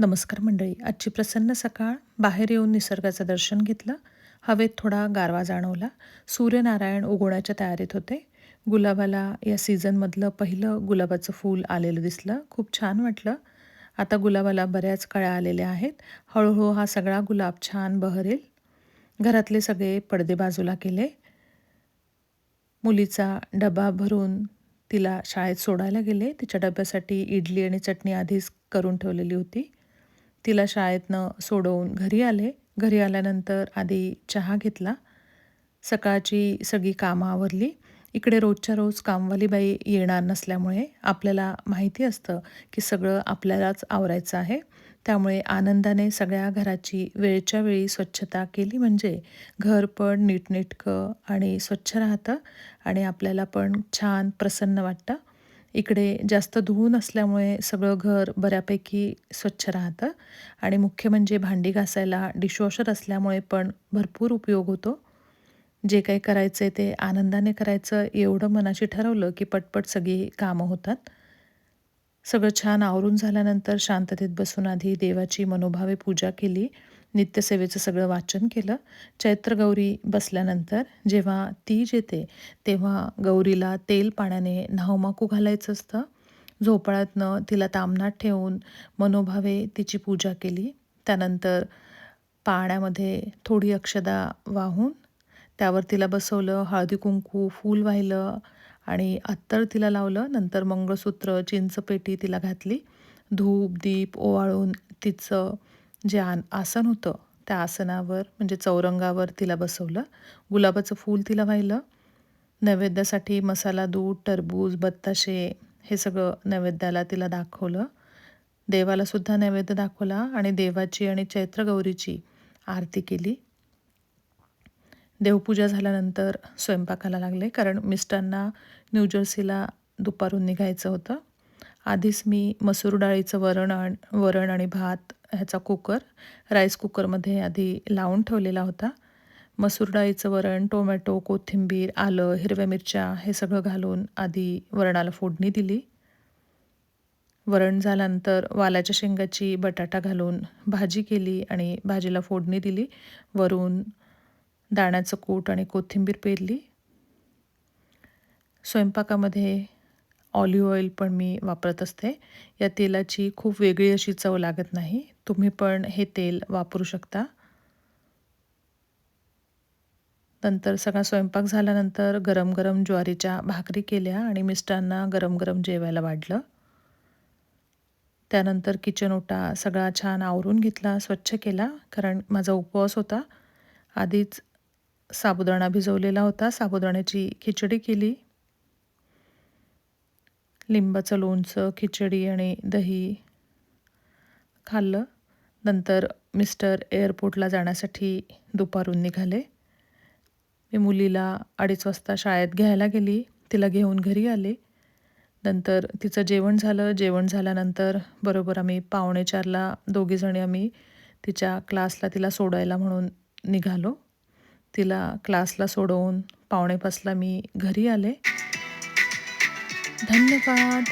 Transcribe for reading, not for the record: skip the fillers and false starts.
नमस्कार मंडळी. आजची प्रसन्न सकाळ. बाहेर येऊन निसर्गाचं दर्शन घेतलं. हवेत थोडा गारवा जाणवला. सूर्यनारायण उगवण्याच्या तयारीत होते. गुलाबाला या सीझनमधलं पहिलं गुलाबाचं फूल आलेलं दिसलं. खूप छान वाटलं. आता गुलाबाला बऱ्याच कळ्या आलेल्या आहेत. हळूहळू हा सगळा गुलाब छान बहरेल. घरातले सगळे पडदे बाजूला केले. मुलीचा डबा भरून तिला शाळेत सोडायला गेले. तिच्या डब्यासाठी इडली आणि चटणी आधीच करून ठेवलेली होती. तिला शाळेतनं सोडवून घरी आले. घरी आल्यानंतर आधी चहा घेतला. सकाळची सगळी कामं आवरली. इकडे रोजच्या रोज कामवाली बाई येणार नसल्यामुळे आपल्याला माहिती असतं की सगळं आपल्यालाच आवरायचं आहे. त्यामुळे आनंदाने सगळ्या घराची वेळच्या वेळी स्वच्छता केली म्हणजे घर पण नीटनेटकं आणि स्वच्छ राहतं आणि आपल्याला पण छान प्रसन्न वाटतं. इकडे जास्त धूळ नसल्यामुळे सगळं घर बऱ्यापैकी स्वच्छ राहतं आणि मुख्य म्हणजे भांडी घासायला डिशवॉशर असल्यामुळे पण भरपूर उपयोग होतो. जे काही करायचं आहे ते आनंदाने करायचं एवढं मनाशी ठरवलं की पटपट सगळी कामं होतात. सगळं छान आवरून झाल्यानंतर शांततेत बसून आधी देवाची मनोभावे पूजा केली. नित्यसेवेचं सगळं वाचन केलं. चैत्र गौरी बसल्यानंतर जेव्हा तीज येते तेव्हा गौरीला तेल पाण्याने न्हाऊमाकू घालायचं असतं. झोपाळ्यातनं तिला तामणात ठेवून मनोभावे तिची पूजा केली. त्यानंतर पाण्यामध्ये थोडी अक्षदा वाहून त्यावर तिला बसवलं. हळदी-कुंकू, फूल वाहिलं आणि अत्तर तिला लावलं. नंतर मंगळसूत्र, चिंचपेटी तिला घातली. धूप, दीप ओवाळून तिचं जे आसन होतं, त्या आसनावर म्हणजे चौरंगावर तिला बसवलं. गुलाबाचं फूल तिला वाहिलं. नैवेद्यासाठी मसाला दूध, टरबूज, बत्ताशे हे सगळं नैवेद्याला तिला दाखवलं. देवालासुद्धा नैवेद्य दाखवला आणि देवाची आणि चैत्रगौरीची आरती केली. देवपूजा झाल्यानंतर स्वयंपाकाला लागले कारण मिस्टरांना न्यूजर्सीला दुपारून निघायचं होतं. आधीच मी मसूर डाळीचं वरण आणि भात ह्याचा कुकर राईस कुकरमध्ये आधी लावून ठेवलेला होता. मसूर डाळीचं वरण, टोमॅटो, कोथिंबीर, आलं, हिरव्या मिरच्या हे सगळं घालून आधी वरणाला फोडणी दिली. वरण झाल्यानंतर वालाच्या शेंगाची बटाटा घालून भाजी केली आणि भाजीला फोडणी दिली. वरून दाण्याचं कूट आणि कोथिंबीर पेरली. स्वयंपाकामध्ये ऑलिव्ह ऑइल पण मी वापरत असते. या तेलाची खूप वेगळी अशी चव लागत नाही. तुम्ही पण हे तेल वापरू शकता. नंतर सगळा स्वयंपाक झाल्यानंतर गरम-गरम ज्वारीच्या भाकरी केल्या आणि मिस्टरांना गरम-गरम जेवायला वाढलं. त्यानंतर किचन ओटा सगळा छान आवरून घेतला, स्वच्छ केला कारण माझा उपवास होता. आधीच साबुदाणा भिजवलेला होता. साबुदाण्याची खिचडी केली. लिंबाचं लोणचं, खिचडी आणि दही खाल्लं. नंतर मिस्टर एअरपोर्टला जाण्यासाठी दुपारून निघाले. मी मुलीला 2:30 वाजता शाळेत घ्यायला गेली. तिला घेऊन घरी आले. नंतर तिचं जेवण झालं. जेवण झाल्यानंतर बरोबर आम्ही 3:45ला दोघीजणी आम्ही तिच्या क्लासला तिला सोडायला म्हणून निघालो. तिला क्लासला सोडवून 4:45ला मी घरी आले. धन्यवाद.